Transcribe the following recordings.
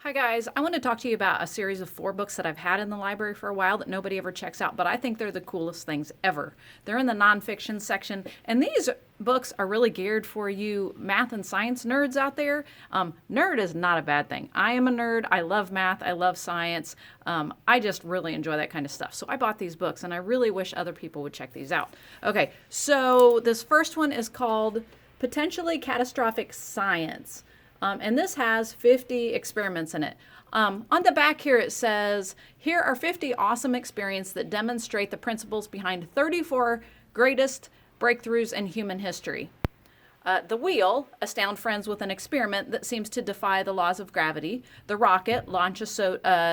Hi guys, I want to talk to you about a series of 4 books that I've had in the library for a while that nobody ever checks out, but I think they're the coolest things ever. They're in the nonfiction section, and these books are really geared for you math and science nerds out there. Nerd is not a bad thing. I am a nerd. I love math. I love science. I just really enjoy that kind of stuff. So I bought these books, and I really wish other people would check these out. Okay, so this first one is called Potentially Catastrophic Science. And this has 50 experiments in it. On the back here it says, here are 50 awesome experiments that demonstrate the principles behind 34 greatest breakthroughs in human history. The wheel, astound friends with an experiment that seems to defy the laws of gravity. The rocket, launch a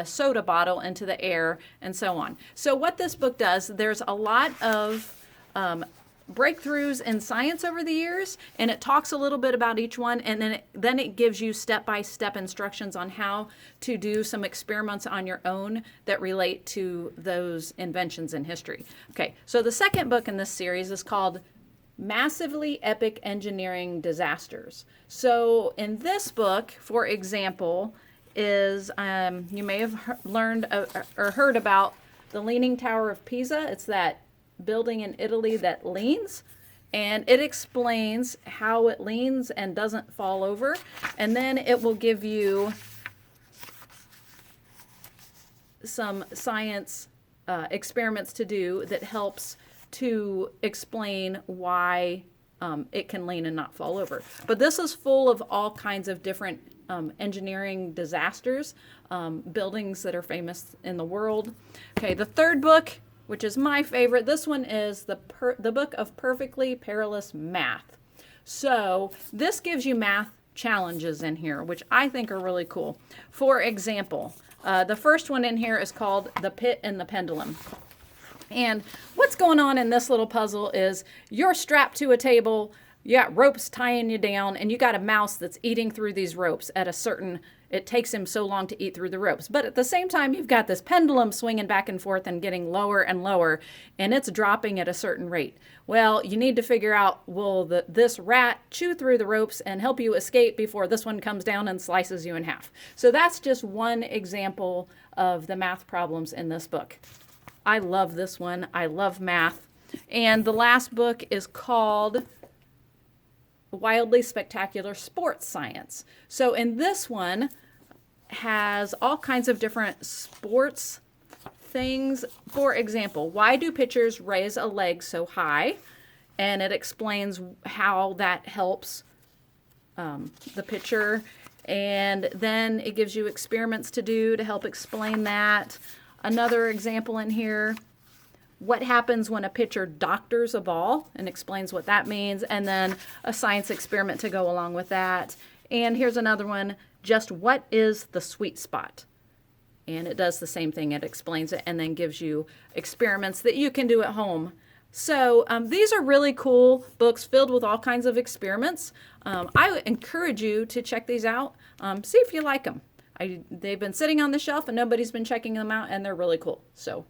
soda bottle into the air, and so on. So what this book does, there's a lot of breakthroughs in science over the years, and it talks a little bit about each one, and then it gives you step-by-step instructions on how to do some experiments on your own that relate to those inventions in history. Okay, so the second book in this series is called Massively Epic Engineering Disasters. So in this book, for example, is you may have learned or heard about the Leaning Tower of Pisa. It's that building in Italy that leans, and it explains how it leans and doesn't fall over, and then it will give you some science experiments to do that helps to explain why it can lean and not fall over. But this is full of all kinds of different engineering disasters, buildings that are famous in the world. Okay, the third book, which is my favorite. This one is the Book of Perfectly Perilous Math. So this gives you math challenges in here, which I think are really cool. For example, the first one in here is called The Pit and the Pendulum. And what's going on in this little puzzle is you're strapped to a table, you got ropes tying you down, and you got a mouse that's eating through these ropes at a certain, it takes him so long to eat through the ropes. But at the same time, you've got this pendulum swinging back and forth and getting lower and lower, and it's dropping at a certain rate. Well, you need to figure out, will this rat chew through the ropes and help you escape before this one comes down and slices you in half? So that's just one example of the math problems in this book. I love this one. I love math. And the last book is called Wildly Spectacular Sports Science. So in this one has all kinds of different sports things. For example, why do pitchers raise a leg so high? And it explains how that helps the pitcher. And then it gives you experiments to do to help explain that. Another example in here, what happens when a pitcher doctors a ball, and explains what that means, and then a science experiment to go along with that. And here's another one, just what is the sweet spot? And it does the same thing. It explains it and then gives you experiments that you can do at home. So these are really cool books filled with all kinds of experiments. I encourage you to check these out. See if you like them. They've been sitting on the shelf and nobody's been checking them out, and they're really cool. So